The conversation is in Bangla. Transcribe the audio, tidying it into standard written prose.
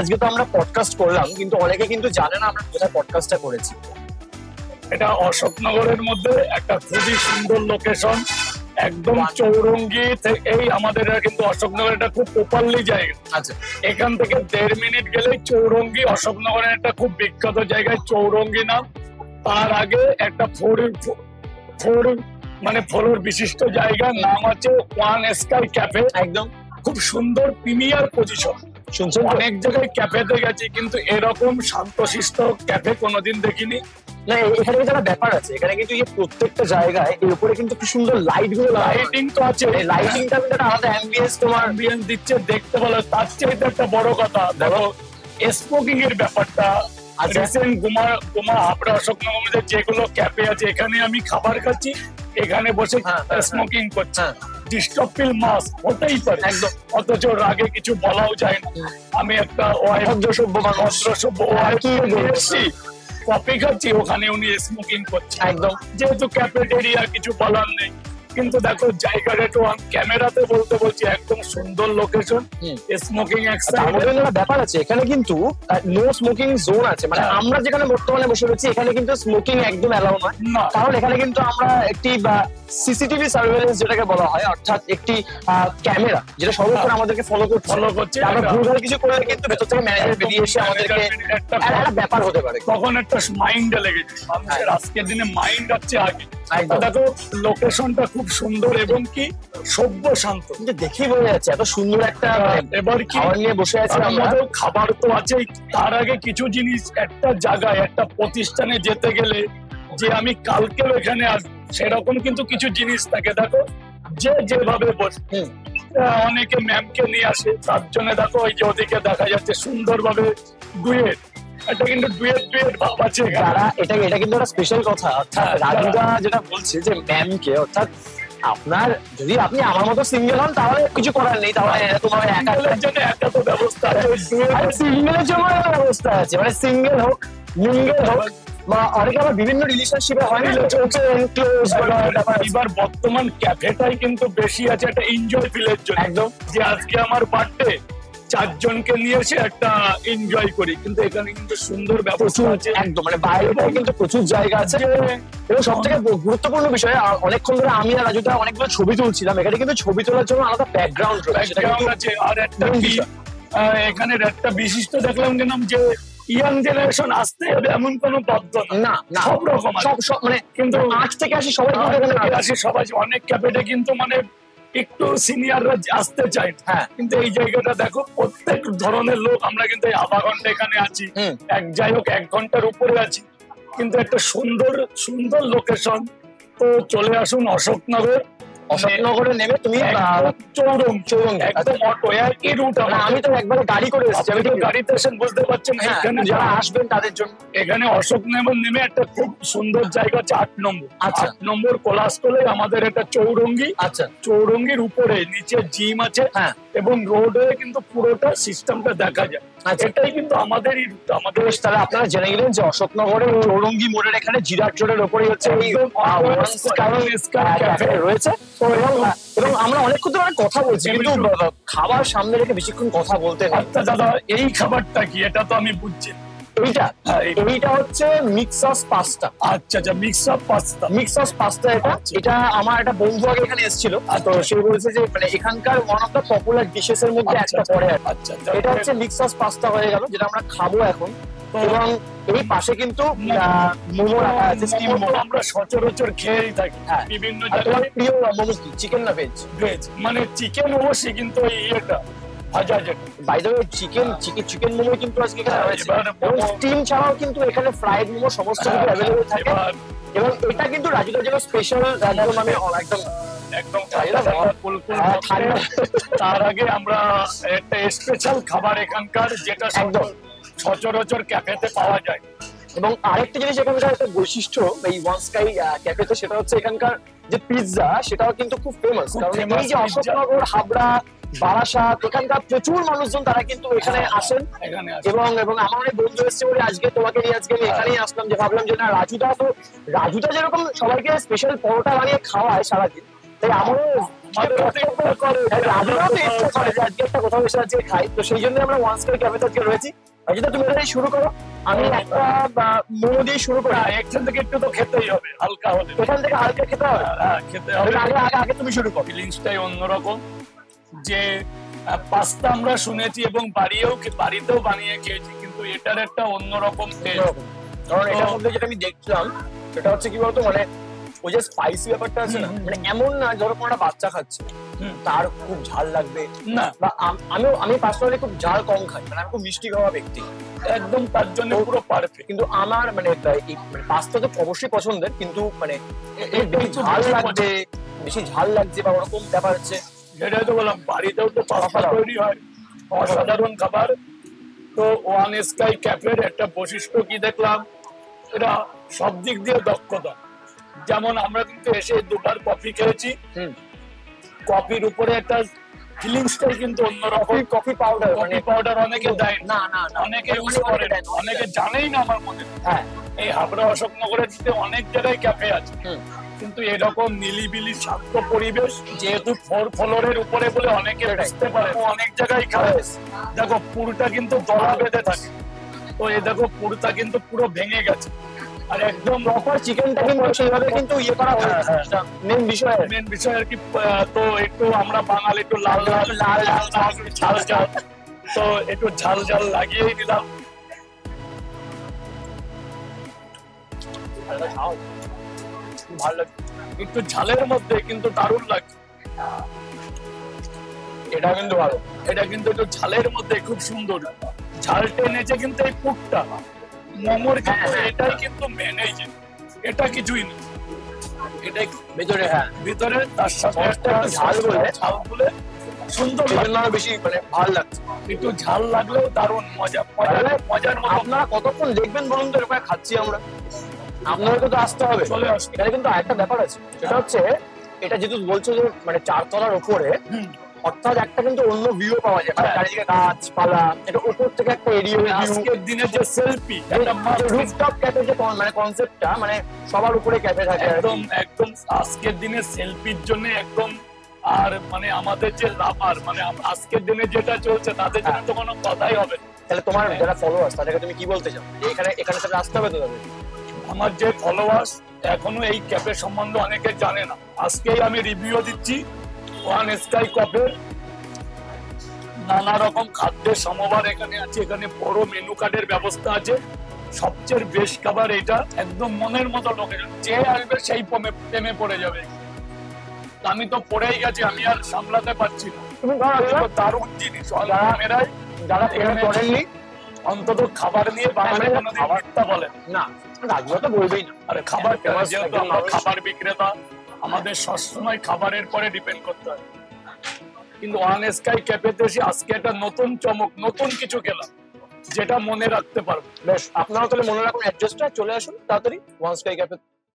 আজকে তো আমরা পডকাস্ট করলাম, কিন্তু অনেকে কিন্তু জানে না আমরা কোথায় পডকাস্টটা করেছি। এটা অশোকনগরের মধ্যে একটা খুবই সুন্দর লোকেশন, একদম চৌরঙ্গি থেকে। এই আমাদের কিন্তু অশোকনগর এটা খুব প্রপারলি জায়গা। আচ্ছা, এখান থেকে 1.5 মিনিট গেলেই চৌরঙ্গি। অশোকনগরের একটা খুব বিখ্যাত জায়গায় চৌরঙ্গি নাম। তার আগে একটা ফ্লোর বিশিষ্ট জায়গার নাম আছে ওয়ান স্কাই ক্যাফে। একদম খুব সুন্দর প্রিমিয়ার পজিশন। শুনছেন? অনেক জায়গায় ক্যাফেতে গেছি, কিন্তু এরকম শান্তশিষ্ট ক্যাফে কোনোদিন দেখিনি। না, এখানে কিন্তু একটা ব্যাপার আছে, এখানে কিন্তু এই প্রত্যেকটা জায়গায় এর উপরে কিন্তু কি সুন্দর লাইট গুলো, লাইটিং তো আছে। লাইটিংটা কিন্তু একটা আলাদা অ্যাম্বিয়েন্স তোমার অ্যাম্বিয়েন্স দিচ্ছে, দেখতে ভালো। তার চেয়ে একটা বড় কথা দেখো, স্মোকিং এর ব্যাপারটা। রিসেন্ট গোমা হাবড়া অশোকনগরের যেগুলো ক্যাফে আছে, এখানে আমি খাবার খাচ্ছি, এখানে বসে স্মোকিং করছে। ডিস্টার্ব ফিল মাস হতেই পারে একদম, অথচ রাগে কিছু বলাও যায় না। আমি একটা অভদ্রসভ্য কফি খাচ্ছি, ওখানে উনি স্মোকিং করছে একদম। যেহেতু ক্যাফেটেরিয়া, কিছু বলার নেই। কিন্তু দেখো জায়গাটা একটু ক্যামেরাতে বলতে বলছি, একদম সুন্দর লোকেশন। স্মোকিং ব্যাপার আছে এখানে, কিন্তু নো স্মোকিং জোন আছে। মানে আমরা যেখানে বর্তমানে বসে রয়েছি, এখানে কিন্তু স্মোকিং একদম অ্যালাউ নয়। কারণ এখানে কিন্তু আমরা একটি সিসিটিভি সার্ভেলেন্স যেটাকে বলা হয়, অর্থাৎ একটি ক্যামেরা যেটা সর্বক্ষণ আমাদেরকে ফলো করছে। আমরা ভুলভাল কিছু করলে কিন্তু ভেতর থেকে ম্যানেজার বেরিয়ে এসে আমাদেরকে একটা ব্যাপার হতে পারে। তখন একটা মাইন্ডে লেগেছে, মানুষের আজকের দিনে মাইন্ড আছে আগে। দেখো লোকেশনটা খুব সুন্দর এবং কি সভ্য শান্ত, দেখেই বোঝা যাচ্ছে এত সুন্দর একটা। এবার কি নিয়ে বসে আছি আমাদের খাবার তো আছেই, তার আগে কিছু জিনিস, একটা জায়গায় একটা প্রতিষ্ঠানে যেতে গেলে যে আমি কালকেও এখানে আসবো সেরকম কিন্তু কিছু জিনিস থাকে। দেখো যেভাবে বসে, অনেকে ম্যামকে নিয়ে আসে, তার জন্য দেখো ওই যে ওদিকে দেখা যাচ্ছে সুন্দরভাবে ডুয়েট। এটা কিন্তু ডুয়েট ভাব আছে। এটা কিন্তু একটা স্পেশাল কথা। অর্থাৎ রাজুদা যেটা বলছে যে ম্যামকে, অর্থাৎ আপনার যদি আপনি আমার মতো সিঙ্গেল হন তাহলে কিছু করার নেই, তাহলে তোমার একার জন্য একটা তো ব্যবস্থা আছে, সিঙ্গেলের জন্য একটা ব্যবস্থা আছে। মানে সিঙ্গেল হোক, মিঙ্গেল হোক, বা অনেকে আবার বিভিন্ন রিলেশনশিপে হয় না, এবার বর্তমান ক্যাফেটাই কিন্তু বেশি আছে একটা এনজয় ফিলের জন্য। একদম, যে আজকে আমার বার্থডে, 4 জনকে নিয়ে এসে একটা এনজয় করি। কিন্তু এখানে কিন্তু সুন্দর ব্যবস্থা আছে একদম। মানে বাইরে কিন্তু প্রচুর জায়গা আছে। এবং সব থেকে গুরুত্বপূর্ণ বিষয়, অনেকক্ষণ ধরে আমি আর রাজুদা অনেকগুলো ছবি তুলছিলাম। এখানে কিন্তু ছবি তোলার জন্য আলাদা ব্যাকগ্রাউন্ড আছে। আর একটা এখানে একটা বিশিষ্ট দেখলাম যে ইয়াং জেনারেশন আসতে হবে এমন কোন পদ্ধতি না, সব রকম সব মানে কিন্তু 8 থেকে 80 সবাই আসে। সবাই অনেক ক্যাফেটে কিন্তু মানে একটু সিনিয়ররা আসতে চাই। কিন্তু এই জায়গাটা দেখো, প্রত্যেক ধরনের লোক। আমরা কিন্তু এই আধা ঘন্টা এখানে আছি, যাই হোক 1 ঘন্টার উপরে আছি, কিন্তু একটা সুন্দর লোকেশন। তো চলে আসুন অশোকনগরে নেমে তুমি চৌরঙ্গি একদম অটো একই রুট। আমি তো একবার গাড়ি করে এসেছি, আমি তো গাড়িতে এসে বুঝতে পারছেন। এখানে যারা আসবেন তাদের জন্য এখানে অশোকনগর নেমে একটা খুব সুন্দর জায়গা আছে 8 নম্বর। 8 নম্বর কোলাস্থলে আমাদের একটা চৌরঙ্গি। আচ্ছা, চৌরঙ্গির উপরে নিচে জিম আছে, এবং রোডে কিন্তু পুরোটা সিস্টেমটা দেখা যায়। এটাই কিন্তু আমাদেরই রুট। আমাদের তাহলে আপনারা জেনে গেলেন যে অশোকনগরে চৌরঙ্গি মোড়ের এখানে জিরাট রোডের উপরে হচ্ছে রয়েছে। এবং আমরা অনেকক্ষণ ধরে কথা বলছি, কিন্তু খাবার সামনে রেখে বেশিক্ষণ কথা বলতে হয়। আচ্ছা দাদা, এই খাবারটা কি? এটা তো আমি বুঝছি। এইটা হচ্ছে মিক্স সস পাস্তা। আচ্ছা, মিক্স সস পাস্তা। এটা আমার একটা বন্ধু আগে এখানে এসেছিল, তো সে বলছে যে মানে এখানকার one of the popular dishes এর মধ্যে একটা পড়ে। এটা হচ্ছে মিক্স সস পাস্তা হয়ে গেল, যেটা আমরা খাবো এখন। এবং এই পাশে কিন্তু মোমো রাখা আছে, স্টিম মোমো। আমরা সচরাচর খেয়েই থাকি বিভিন্ন জায়গায়। প্রিয় মোমো কি, চিকেন না ভেজ? ভেজ। মানে চিকেন অবশ্যই, কিন্তু এটা ভাজা যেটা। By the way chicken momo কিন্তু আজকে এখানে রয়েছে। এবং স্টিম ছাড়াও কিন্তু এখানে ফ্রাইড মোমো সমস্ত কিছু অ্যাভেলেবল থাকে। এবং এটা কিন্তু রাজুদার জন্য স্পেশাল। আমি একদম তার আগে আমরা একটা স্পেশাল খাবার এখানকার, যেটা সচরাচর ক্যাফেতে পাওয়া যায়। এবং আরেকটা জিনিস এখানকার একটা বৈশিষ্ট্য এই ওয়ান স্কাই ক্যাফেতে, সেটা হচ্ছে এখানকার যে পিৎজা, সেটাও কিন্তু খুব ফেমাস। কারণ এই যে অশোকনগর, হাবড়া, বারাসাত, এখানকার প্রচুর মানুষজন তারা কিন্তু এখানে আসেন। এবং আমার অনেক বন্ধু এসছে বলে আজকে তোমাকে নিয়ে আজকে আমি এখানেই আসলাম, যে ভাবলাম যে না, রাজুদা যেরকম সবাইকে স্পেশাল পরোটা বানিয়ে খাওয়ায় সারাদিন, তাই আমারও একটা কোথাও এসে আজকে খাই, তো সেই জন্য আমরা ওয়ান স্কাই ক্যাফেতে আজকে রয়েছি। যেটা তুমি এটাই শুরু করো, আমি একটা মোমো দিয়ে শুরু করি। এখান থেকে একটু তো খেতেই হবে, হালকা হলে। এখান থেকে হালকা খেতে হবে, খেতে হবে। আগে আগে আগে তুমি শুরু করো। ফিলিংসটাই অন্যরকম। যে পাস্তা আমরা শুনেছি এবং বাড়িতেও বানিয়ে খেয়েছি, কিন্তু এটার একটা অন্যরকম টেস্ট। কারণ এটার মধ্যে যেটা আমি দেখছিলাম সেটা হচ্ছে কি বলতো, মানে ওই যে স্পাইসি ব্যাপারটা আছে না, মানে এমন না ধরো কোনো একটা বাচ্চা খাচ্ছে তার খুব ঝাল লাগবে না, বা আমি পার্সোনালি খুব ঝাল কম খাই, মানে আমি খুব মিষ্টি খাওয়া ব্যক্তি, একদম তার জন্য পুরো পারফেক্ট। কিন্তু আমার মানে পাস্তা তো অবশ্যই পছন্দের, কিন্তু মানে বেশি ঝাল লাগবে, বেশি ঝাল লাগছে বা ওরকম ব্যাপার হচ্ছে। সেটাই তো বললাম, বাড়িতেও তো পাস্তা তৈরি হয়, অসাধারণ খাবার। তো ওয়ান স্কাই ক্যাফের একটা বৈশিষ্ট্য কি দেখলাম, এটা সব দিক দিয়ে দক্ষতা। যেমন আমরা কিন্তু এসে দুবার কফি খেয়েছি, কফির উপরে একটা ফিলিংসটাই কিন্তু অন্যরকম। কফি পাউডার অনেকে দেয় না, অনেকে ইউজ করে, অনেকে জানেই না আমার মনে। হ্যাঁ, এই হাবড়া অশোকনগরের দিকে অনেক জায়গায় ক্যাফে আছে, কিন্তু এরকম নিলিবিলি শান্ত পরিবেশ, যেহেতু 4 ফ্লোরের উপরে বলে অনেকে বুঝতে পারে, অনেক জায়গায় খায়। দেখো পুরটা কিন্তু দলা বেঁধে থাকে, তো এই দেখো পুরটা কিন্তু পুরো ভেঙে গেছে, আর একদম প্রপার চিকেনটা কিন্তু সেইভাবে কিন্তু ইয়ে করা হয়। মেন বিষয় আর কি। তো একটু আমরা বাঙালি একটু লাল ঝাল ঝাল, তো একটু ঝাল ঝাল লাগিয়েই দিলাম। ভালো লাগে, একটু ঝালের মধ্যে কিন্তু দারুণ লাগছে। এটা কিন্তু ভালো, এটা কিন্তু একটু ঝালের মধ্যে খুব সুন্দর ঝাল টেনেছে, কিন্তু এই পুরটা মোমোর কিন্তু এটাই কিন্তু মেন, এই যে এটা কিছুই না, এটাই ভিতরে ভিতরে তার সাথে একটা ঝাল বলে সুন্দর, বেশি মানে ভালো লাগছে। একটু ঝাল লাগলেও দারুণ মজার মতো। আপনারা কতক্ষণ দেখবেন বলুন তো এরকম খাচ্ছি আমরা? আপনাদেরকে তো আসতে হবে, চলে আসবে। এখানে কিন্তু আরেকটা ব্যাপার আছে, সেটা হচ্ছে এটা যেহেতু বলছো যে মানে 4 তলার উপরে, অর্থাৎ একটা কিন্তু অন্য ভিউ পাওয়া যায়, মানে চারিদিকে গাছপালা, এটা উপর থেকে একটা এরিয়া ভিউ। আজকের দিনে যে সেলফি, একটা রুফটপ ক্যাফে যে মানে কনসেপ্টটা, মানে সবার উপরে ক্যাফে থাকে একদম আজকের দিনে সেলফির জন্য একদম। আর মানে আমাদের যে লাভার, মানে আজকের দিনে যেটা চলছে তাদের জন্য তো কোনো কথাই হবে। তাহলে তোমার যারা ফলোয়ার্স তাদেরকে তুমি কি বলতে চাও? এখানে সাথে আসতে হবে তো তাদের? আমার যে ফলোয়ার্স এখনো এই ক্যাফে সম্বন্ধে অনেকে জানে না, আজকেই আমি রিভিউ দিচ্ছি ওয়ান স্কাই ক্যাফের। নানা রকম খাদ্যের সমাবার এখানে আছে, এখানে বড় মেনু কার্ডের ব্যবস্থা আছে। সবচেয়ে বেস্ট খাবার এটা, একদম মনের মতো লোকেশন, যে আসবে সেই প্রেমে পড়ে যাবে। আমি তো পড়েই গেছি, আমি আর সামলাতে পারছি না। তুমি দারুণ জিনিস। যারা এখানে পড়েননি অন্তত খাবার নিয়ে বাঙালি কোনোদিন মিথ্যা বলেন না, রাজুয়া তো বলবেই না। আরে খাবার, যেহেতু আমরা খাবার বিক্রেতা, আমাদের সবসময় খাবারের পরে ডিপেন্ড করতে হয়। কিন্তু ওয়ান স্কাই ক্যাফেতে এসে আজকে একটা নতুন চমক, নতুন কিছু খেলাম যেটা মনে রাখতে পারবো। বেশ, আপনারা তাহলে মনে রাখুন অ্যাড্রেসটা, চলে আসুন তাড়াতাড়ি ওয়ান স্কাই ক্যাফে।